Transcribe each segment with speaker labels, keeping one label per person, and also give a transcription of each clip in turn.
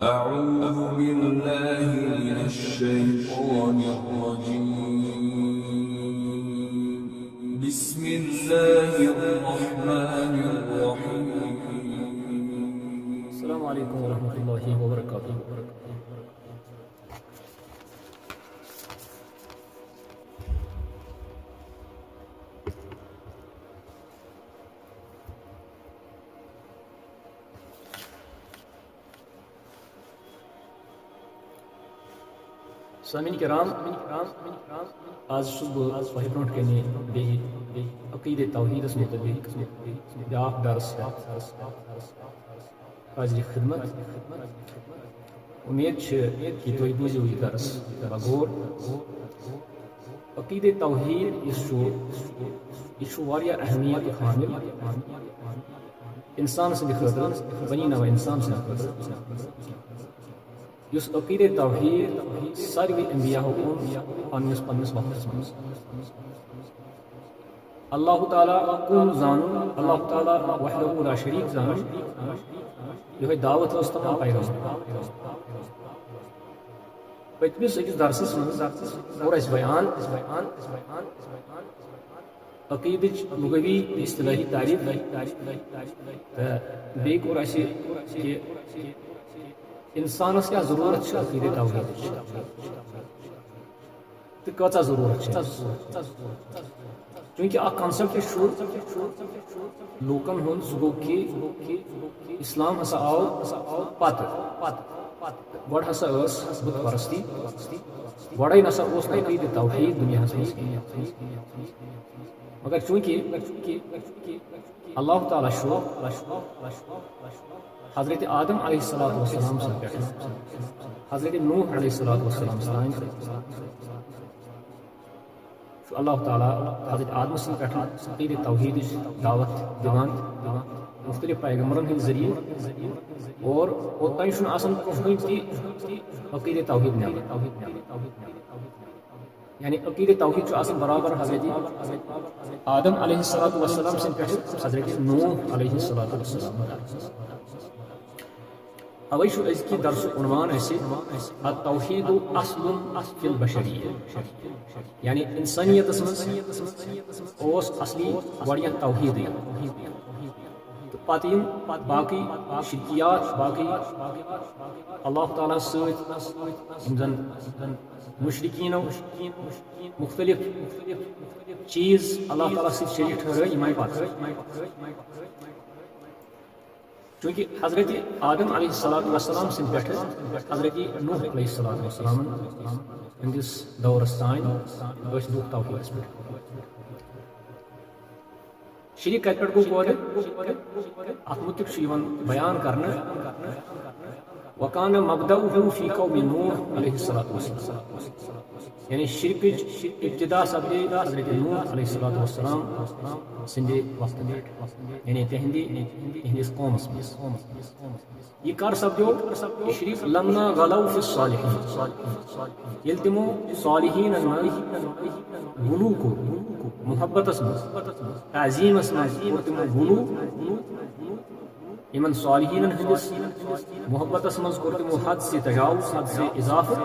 Speaker 1: أعوذ بالله من الشيطان الرجيم بسم الله الرحمن الرحيم
Speaker 2: السلام عليكم ورحمة الله وبركاته. سامعین کرام، آج صبح تۄہہِ برونٛٹھ کنہِ بیٚیہِ عقیٖدے توحیٖدس مُتعلق بیٛاکھ درس حاضرِ خدمت. اُمید چھِ کہِ تُہۍ بوٗزِو یہِ درس بغور. عقیٖدے توحیٖد یُس چھُ یہِ چھُ واریاہ اہمیت حامل اِنسان سٕنٛدِ خٲطرٕ، بنی نوع اِنسان سٕنٛدِ خٲطرٕ. یُس عقیٖدے توحیٖد ساروی انبیاہو اوٚن پننِس وقتس منٛز. اللہ تعالیٰ کُن زانُن، اللہ تعالیٰ وحدہ لا شریٖک زانُن، یِہوٚے دعوت ٲس تمام پیغمبرن. پٔتمِس أکِس درسس منٛز کوٚر اَسہِ بیان عقیٖدٕچ لغوی اصطلاحی تعریٖف، تہٕ بیٚیہِ کوٚر اَسہِ کہِ اِنسانس کیٛاہ ضروٗرت چھِ عقیٖدے توحیٖدٕچ تہٕ کۭژاہ ضروٗرت چھِ. چوٗنٛکہِ اکھ کنسپٹ چھُ لوٗکن ہُنٛد، سُہ گوٚو کہِ اسلام ہسا آو پتہٕ. گۄڈٕ ہسا ٲس بُت پرستی، گۄڈے نسا اوس نہٕ عقیٖدے توحیٖد دُنیاہس منٛز کِہیٖنۍ. مگر چوٗنٛکہِ اللہ تعالیٰ چھُ حضرت آدم علیہ الصلوۃ والسلام سٕنٛدِ پٮ۪ٹھ حضرت نوح علیہ الصلوۃ والسلام تام چھُ اللہ تعالیٰ حضرت آدمہٕ سٕنٛدِ پٮ۪ٹھ عقیٖدے توحیٖدٕچ دعوت دِوان مختلف پیغمبرن ہٕنٛدِ ذٔریعہٕ، اور اوٚتام چھُنہٕ آسان کٕہۭنۍ تہِ عقیٖدے توحیٖد نٮ۪بر. یعنی عقیٖدے توحیٖد چھُ آسان برابر حضرت آدم علیہ الصلوۃ والسلام سٕنٛدِ پٮ۪ٹھ حضرت نوح علیہ الصلوۃ والسلام. اوے چھُ أزکہِ درسُک عنوان اَسہِ التوحیٖد اصل فی البشریہ. یعنی انسٲنیتس منٛز اوس اصلی گۄڈنٮ۪تھ توحیٖدٕے، تہٕ پتہٕ یِم باقٕے شرکیات، باقٕے اللہ تعالیٰ سۭتۍ یِم زن مشرکیٖنو مختلف چیٖز اللہ تعالیٰ سۭتۍ شریٖک ٹھہرٲے، یِم آیہِ پتہٕ. چوٗنٛکہِ حضرت آدم علیہ الصلوۃ والسلام سٕنٛدِ پٮ۪ٹھٕ حضرت نوح علیہ الصلوۃ والسلامن ہٕنٛدِس دورس تانۍ ٲسۍ لُکھ توحیٖدس پٮ۪ٹھ. شریٖک کتہِ پٮ۪ٹھ گوٚو پٲدٕ؟ اتھ مُتعلق چھُ یِوان بیان کرنہٕ وکانہ مبدؤہ فی قوم نوح علیہ الصلوۃ والسلام. یعنی شرکٕچ ابتدا سپدے حضرت نوح علیہ الصلوۃ والسلام سٕنٛدِ وقتہٕ پٮ۪ٹھ، یعنی تِہنٛدِس قومس منٛز. یہِ کر سپدیو؟ یہِ شریٖک لما غلو فی الصالحین، ییٚلہِ تِمو صالحیٖنن منٛز غلو کوٚر، محبتس منٛز، تعظیٖمس منٛز کوٚر تِمو غلو. یِمن صالحیٖنن ہٕنٛدِس محبتس منٛز کوٚر تِمو حد سے تجاوُز، حد سے اضافہٕ،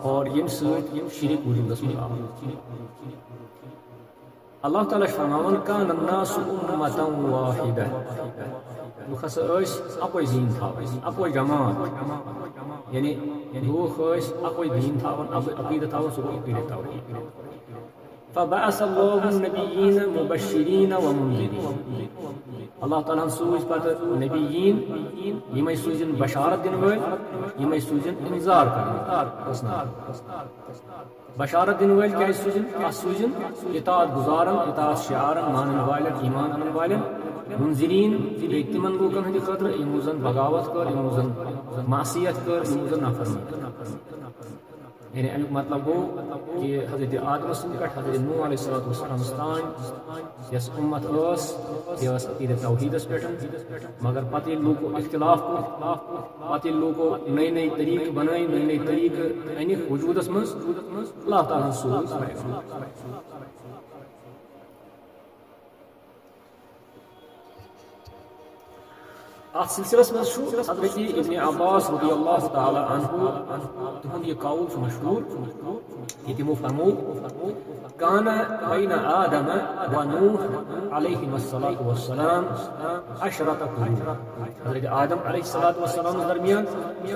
Speaker 2: اور ییٚمہِ سۭتۍ شریٖک وجوٗدس منٛز آو. اللہ تعالیٰ چھُ فرماوان کان الناس اُمة واحدہ، لُکھ ہسا ٲسۍ اکوے دیٖن تھاوان، اکوے جماعت. یعنی لُکھ ٲسۍ اکوے دیٖن تھاوان، اکوے عقیٖدٕ تھاوان، سُہ گوٚو عقیٖدے توحیٖد. فبعث اللہ النبیین مبشرین ومنذرین. اللہ تعالیٰ ہن سوٗزۍ پتہٕ نبییٖن، یِمے سوٗزِن بشارت دِنہٕ وٲلۍ، یِمے سوٗزِن انذار کرن وٲلۍ. بشارت دِنہٕ وٲلۍ کیٛازِ سوٗزِن؟ اتھ سوٗزِن اطاعت گُزارن، اطاعت شعارن مانن والٮ۪ن، ایٖمان انن والٮ۪ن. منذریٖن بیٚیہِ تِمن لوٗکن ہٕنٛدِ خٲطرٕ یِمو زن بغاوت کٔر، یِمو زن معصیت کٔر، یِمو زن نافرمٲنی کٔر. یعنی امیُک مطلب گوٚو کہِ حضرت آدمس سٕنٛدِ پٮ۪ٹھ حضرت نوح علیہ الصلوۃ والسلامس تانۍ یۄس اُمت ٲس، یہِ ٲس عقیٖدے توحیٖدس پٮ۪ٹھ. مگر پتہٕ ییٚلہِ لوٗکو اختلاف کوٚر، پتہٕ ییٚلہِ لوٗکو نٔے نٔے طریٖقہٕ بنٲے، نٔے نٔے طریٖقہٕ أنِکھ وجوٗدس منٛز، اللہ تعالیٰ ہن سوٗز پیغمبر. ات سلسلس مز حضرت ابن عباس رضی اللہ تعالی عنہ تہند یہ قول مشہور یہ تمو فرمو کان بین آدم و نوح علیہ الصلاۃ والسلام 10 قرون حضرت آدم علیہ الصلاۃ والسلام درمیان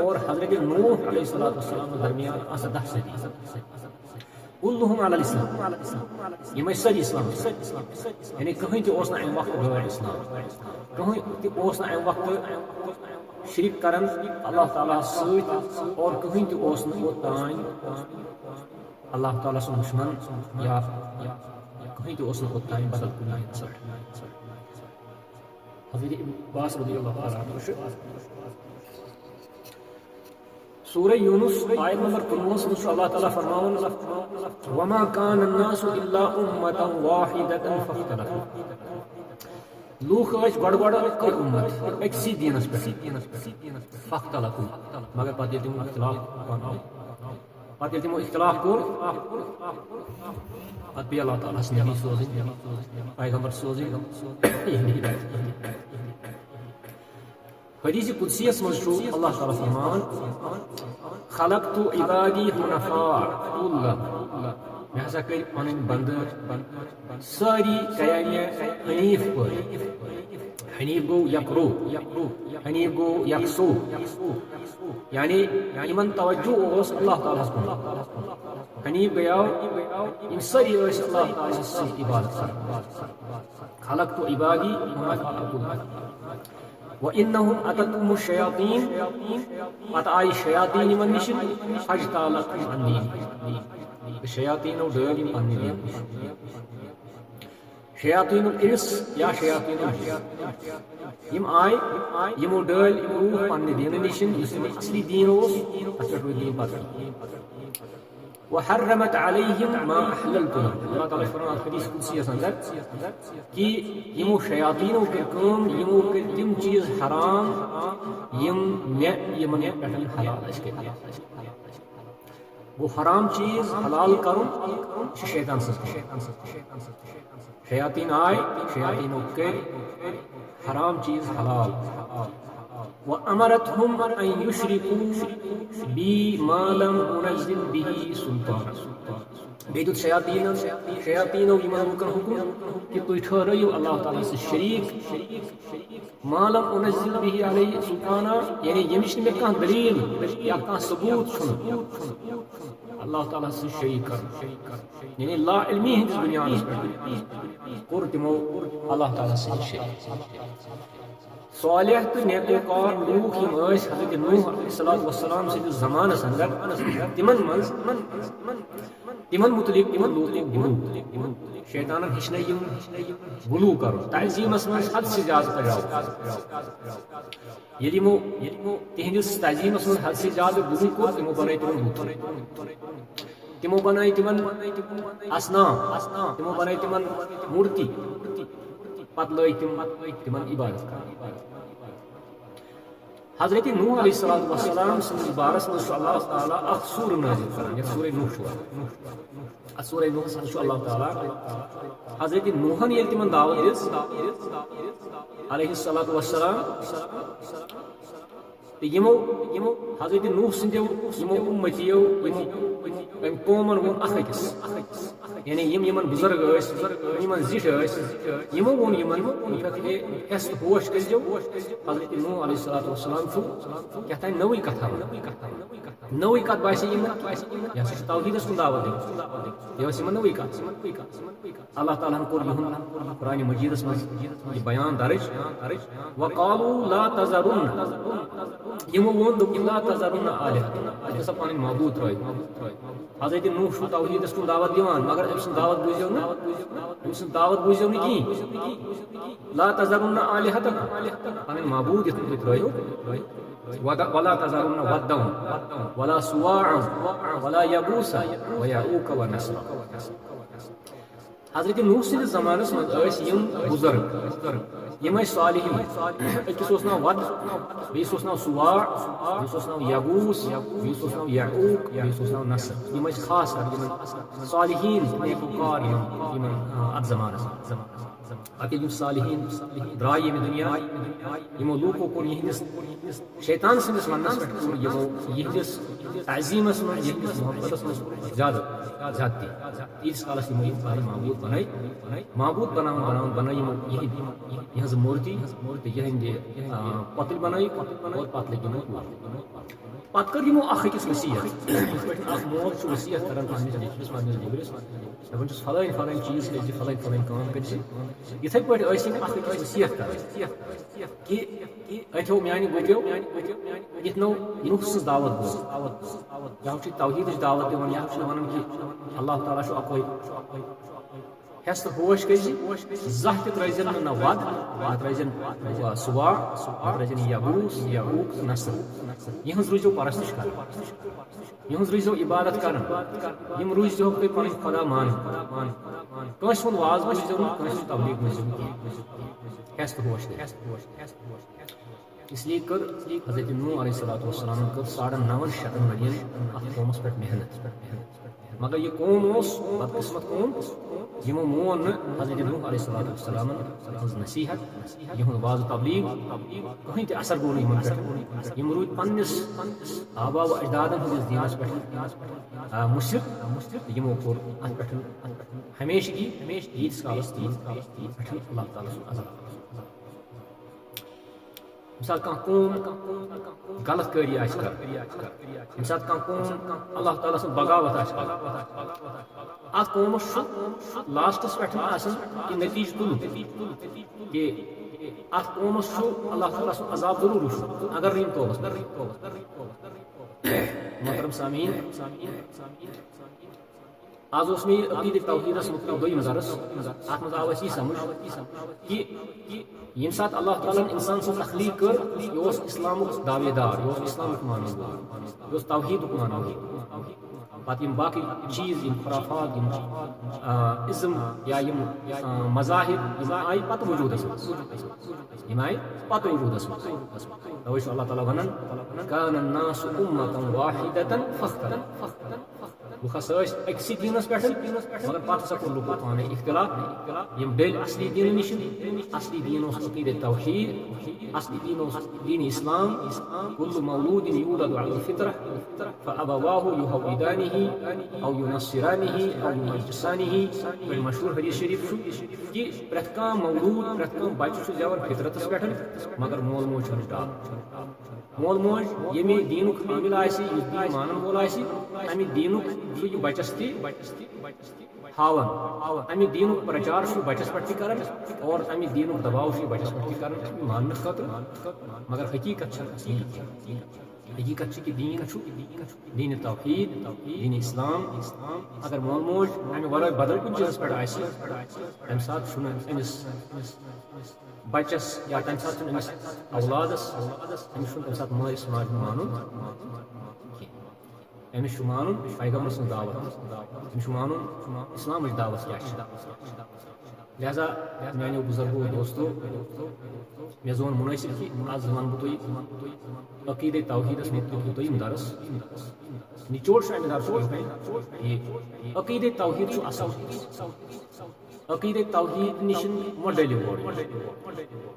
Speaker 2: اور حضرت نوح علیہ الصلاۃ والسلام درمیان 10 صدی كلهم على الاسلام یہ ساری اسلام یعنی کہیں تہ اوس نہ امہ وقت غیر اسلام کہیں تہ اوس نہ امہ وقت شرک کرن اللہ تعالیٰ سۭتۍ اور کہیں تہ اوس نہ اوتان اللہ تعالیٰ سُنٛد دشمن یا کہیں تہ اوس نہ اوتان بدل کُنہِ حضرت عباس رضی اللہ تعالیٰ عنہ سورہ یونس آیت نمبر 15 میں اللہ تعالیٰ فرماون وما كان الناس الا امة واحدة فاختلفوا لوک گڑ اک امت اکسی دینس پہ فاختلفوا مگر پتہ تمو اختلاف کور پتہ بھی اللہ تعالیٰ اس نبی سوزن پیغمبر سوزن حدیث قدسی مز اللہ تعالیٰ فرمان خلقت عبادی حنفاء كلهم میں ہسا کر پن بند ساری کیا حنیف پہ حنیف گو یکرو حنیف گو یکسو یعنی یمن توجہ اوس اللہ تعالیٰ کن حنیف گیاو یم ساری ٲسۍ اللہ تعالیٰ سۭتۍ عبادت کران خلقت عبادی حنفاء كلهم وَإِنَّهُمْ أَتَتْهُمُ الشَّيَاطِينُ أَتَآي الشَّيَاطِينِ مَن نِشِن فَاجْتَالَتْهُمْ عَنْ دِينِهِمْ شَيَاطِينُ ڈٲلۍ پننہِ دین شَيَاطِينُ الْإِنس یا شَيَاطِينُ الْجِن یم آے یمو ڈٲلۍ روح پننہِ دینہٕ نِشن یُس یِمن اصلی دین اوس تتھ پٮ۪ٹھ روٗدۍ یِم بدل وحرمت عليهم ما احللت لهم اللہ تعالیٰ فرمان حدیث قدسی اندر کہ یمو شیاطینو کر کام یمو کر تم چیز حرام یم یمن پٹن حلال اس کے وہ حرام چیز حلال کرن شیطان سے شیاطین آئے شیاطینو کر حرام چیز حلال وَأَمَرَتْهُمْ أَن يُشْرِكُوا بِي مَا لَمْ أُنَزِّلْ بِهِ سُلْطَانًا بیٚیہِ دیُت شیاطیٖنو یِمن لوٗکن حُکم کہِ تُہۍ ٹھٔہرٲیِو اللہ تعالیٰ سۭتۍ شریٖک ما لم أنزل به علیہ سلطانہ یعنی ییٚمِچ نہٕ مےٚ کانٛہہ دلیٖل یا کانٛہہ ثبوٗت چھُنہٕ اللہ تعالیٰ سۭتۍ شریٖک کرُن یعنی لا علمی ہٕنٛدِس بُنیادس پٮ۪ٹھ کوٚر تِمو اللہ تعالیٰ سۭتۍ شریٖک صالح تو نیکوکار لوک یم ٲسۍ حضرت نوح علیہ الصلوۃ والسلام سٕنٛدِس زمانس اندر تمن منٛز تمن متعلق تمن غلو شیطانن ہیٚچھنٲیِم غلو کرُن تعظیٖمس منٛز حد سے زیادٕ پڑاو ییٚلہِ یمو تہنٛدِس تعظیٖمس منٛز حد سے زیادٕ غلو کوٚر تمو بنٲے تمن بُت تمو بنٲے تمن اصنام تمو بنٲے تمن مورتی پتہٕ لٲگۍ تمن عبادت کرٕنۍ حضرت نوح علیہ الصلوۃ والسلام سٕنٛدِس بارس منٛز اللہ تعالیٰ اکھ سورہ نازل کران یتھ سورہ نوح چھُ اتھ سورہ نوحس منٛز چھُ اللہ تعالیٰ حضرت نوحن ییٚلہِ تمن دعوت دِژ علیہ الصلوۃ والسلام تہٕ یمو حضرت نوح سٕنٛدیو یمو اُمتیو أمۍ قومن ووٚن اکھ أکِس یعنی یمن بزرگ ٲسۍ یمن زِٹھۍ ٲسۍ یمو ووٚن یمن ہٮ۪س تہٕ ہوش کٔرۍزیو حضرت نوح علیہ الصلوۃ والسلام چھُ کیٛاہ تانۍ نٔوٕے کتھا نٔوٕے کتھ باسے یِمن یہِ ہسا چھِ توحیٖدس کُن دعوت دِوان یہِ ٲس یِمن نٔوٕے کتھ اللہ تعالیٰ ہن کوٚر یِہُنٛد قرآنِ مجیٖدس منٛز یہِ بیان درج وقالوا لا تذرن یمو ووٚن دوٚپُکھ لا تذرن آلہتکم اَتہِ ہسا پنٕنۍ معبوٗد ترٛٲیِو حضرت نوح چھُ توحیٖدس کُن دعوت دِوان مگر أمۍ سٕنٛز دعوت بوٗزِو نہٕ کِہیٖنۍ لا تذرن آلہتکم پنٕنۍ معبوٗد یِتھ کٔنۍ تُہۍ ترٛٲیِو ولا تذرن ودا ولا سواعا ولا یغوٗث ویعوٗق ونسرا حضرت نوح سٕنٛدِس زمانس منٛز ٲسۍ یِم بُزرگ یم ٲسۍ صالحیٖن أکِس اوس ناو ود بیٚیِس اوس ناو سواع بیٚیِس اوس ناو یغوٗث بیٚیِس اوس ناو یعوٗق بیٚیِس اوس ناو نصر یم ٲسۍ خاص کر یمن صالحیٖن نیکوکار یمن اتھ زمانس منٛز اکیل صالحین درائے یمہ دنیا یمو لوکو کور یہندس شیطان سندس ونس پہ کور یمو یہندس تعظیمس من یہندس محبتس من زیادتی تیس کالس یمو معبود بنائی معبود بناون بنائی یمو یہز مورتی یہند پتل بنائی اور پتل یمو پتہ کر یمو اخ أکِس وصیت اخ مول چھ وصیت کران پننس نیچوِس پننس نیبرس دپان چھس فلٲنۍ فلٲنۍ چیز کٔرۍ زِ فلٲنۍ فلٲنۍ کٲم کٔرۍ زِ یِتھے پٲٹھۍ ٲسۍ یِم اکھ أکِس وصیت کران کہ أتھیو میانہِ بٔچو یِتھ نو نوح سٕنٛز دعوت بوز یا چھِ توحیدٕچ دعوت دِوان یا چھِ ونان کہ اللہ تعالیٰ چھُ اکوے ہیس تو ہوش کٔرۍ زِ زانٛہہ تہِ ترٲیزٮ۪ن نہٕ نہ وَد اتھ رٲیزٮ۪ن سُوا اتھ رٲیزٮ۪ن یغوٗس یعوٗق تہٕ نصر یِہٕنٛز روٗزِو پرستش کران یِہٕنٛز روٗزِو عبادت کران یِم روٗزۍزِہوکھ تُہۍ پنٕنۍ خۄدا مانان کٲنٛسہِ ہُنٛد واز بوٗزِو نہٕ کٲنٛسہِ ہُنٛد تبلیغ بوٗزِو نہٕ کینٛہہ ہیس تو ہوش اس لیے کر حضرت نوح علیہ السلام کر 950 ؤرین اتھ قومس پٮ۪ٹھ محنت مگر یہ قوم اوس بدقسمت قوم یمو مون نہٕ حضرت نوح علیہ السلام ہٕنٛز نصیحت یِہُنٛد واض تبلیغ کٕہٕنۍ تہِ اثر گوٚو نہٕ یِمن پٮ۪ٹھ یِم روٗدۍ پننس آبا و اجدادن ہٕنٛدِس دیٖنس پٮ۪ٹھ مُشرِک یِمو کوٚر اتھ پٮ۪ٹھ ہمیشگی ییٖتِس کالس پٮ۪ٹھ اللہ تعالیٰ سُنٛد عذاب مثال کانٛہہ قوم غلط کٲری آسہِ کران ییٚمہِ ساتہٕ کانٛہہ قوم اللہ تعالیٰ سٕنٛز بغاوت آسہِ کران اتھ قومس چھُ لاسٹس پٮ۪ٹھ آسان کہِ نتیجہٕ تُلُن کہ اتھ قومس چھُ اللہ تعالیٰ سُنٛد عذاب ضروٗر وٕچھُن اگر نہٕ یِم توبس محترم سامعین آز اوس مےٚ عقیٖدٕ توحیٖدس مُتعلق دوٚیِم درس اتھ منٛز آو اَسہِ یہِ سمجھ کہ ییٚمہِ ساتہٕ اللہ تعالیٰ ہن انسان سٕنٛز تخلیٖق کٔر یہِ اوس اسلامُک دعوے دار یہِ اوس اسلامُک مانن وول یہِ اوس توحیٖدُک مانن وول پتہٕ یِم باقٕے چیٖز یِم خرافات یِم اِزم یا یِم مذاہب یِم آیہِ پتہٕ وجوٗدس منٛز یِم آیہِ پتہٕ وجوٗدس منٛز توے چھُ اللہ تعالیٰ ونان کان الناس أمة واحدة فاختلفوا لُکھ ہسا ٲسۍ أکسٕے دیٖنس پٮ۪ٹھ مگر پتہٕ ہسا کوٚر لُکو پانے اختلاف یِم ڈٔلۍ اصلی دیٖنہٕ نِش اصلی دیٖن اوس عقیٖدٕ توحیٖد اصلی دیٖن اوس دیٖنِ اسلام كل مولود يولد على الفطرة فأبواه يهودانه أو ينصرانه أو يمجسانه مشهور حدیث شریف چھُ کہ پرٛٮ۪تھ کانٛہہ مولوٗد پرٛٮ۪تھ کانٛہہ بچہِ چھُ زٮ۪وان فطرتس پٮ۪ٹھ مگر مول موج چھُنہٕ ٹال مول موج ییٚمہِ دیٖنُک حٲمِل آسہِ یُس دیٖن مانن وول آسہِ امہِ دیٖنُک چھُ یہِ بچس تہِ ہاوان امہِ دیٖنُک پرچار چھُ بچس پٮ۪ٹھ تہِ کران اور امہِ دیٖنُک دباو چھُ یہِ بچس پٮ۪ٹھ تہِ کران ماننہٕ خٲطرٕ مگر حقیٖقت چھنہٕ حقیٖقت چھِ کہِ دیٖن چھُ دیٖنِ توحیٖد دیٖنِ اسلام اگر مول موج امہِ ورٲے بدل کُنہِ چیٖزس پٮ۪ٹھ آسہِ تمہِ ساتہٕ چھُنہٕ أمِس بچس یا تمہِ ساتہٕ چھُنہٕ أمِس اولادس أمِس چھُنہٕ تمہِ ساتہٕ مٲلِس ماجہِ ہُنٛد مانُن أمِس چھُ مانُن پیغمبر سٕنٛز دعوت أمِس چھُ مانُن اسلامٕچ دعوت کیٛاہ چھِ لہذا میانیو بُزرگو دوستو مےٚ زون مُنٲسِب کہِ آز ونہٕ بہٕ تۄہہِ عقیٖدے توحیٖدس مُتعلق دوٚیِم درس نچوڑ چھُ امہِ درسُک یہِ عقیٖدے توحیٖد چھُ اصل عقیٖدے توحیٖد نِش مہ ڈٔلِو اورٕ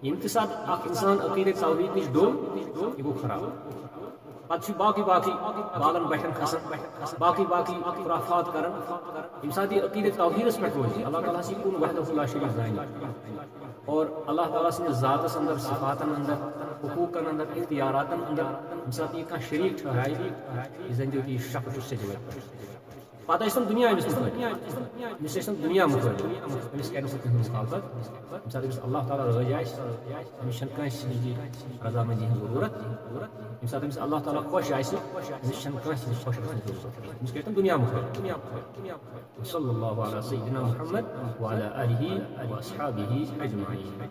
Speaker 2: ییٚمہِ تہِ ساتہٕ اکھ اِنسان عقیٖدے توحیٖد نِش ڈوٚل یہِ گوٚو خراب پتہٕ چھُ باقٕے بالن بٹھٮ۪ن کھسان باقٕے خرافات کران ییٚمہِ ساتہٕ یہِ عقیٖدے توحیٖدس پٮ۪ٹھ روزِ اللہ تعالیٰ ہس یہِ کُن وحدہ لا شریٖک زانہِ اور اللہ تعالیٰ سٕنٛدِس ذاتس اندر صفاتن اندر حقوٗقن اندر اختیاراتن اندر ییٚمہِ ساتہٕ یہِ کانٛہہ شریٖک ٹھہرایہِ یہِ زن دِیو یہِ شک چھُ سجوت پتہٕ ٲسۍ تِم دُنیا أمِس مُخٲلِف أمِس ٲسۍ تِم دُنیا مُخٲلِف أمِس کرِ نہٕ سُہ تِہنٛز مُخالفت ییٚمہِ ساتہٕ أمِس اللہ تعالیٰ رٲضۍ آسہِ أمِس چھنہٕ کٲنٛسہِ نِش رضامندی ہٕنٛز ضروٗرت ییٚمہِ ساتہٕ أمِس اللہ تعالیٰ خۄش آسہِ أمِس چھنہٕ کٲنٛسہِ نِش خۄش گژھنٕچ ضروٗرت أمِس کرِ تِم دُنیا مُخٲلِف صلی اللہ علیہ سیدنا محمد وعلی آلہ وأصحابہ اجمعین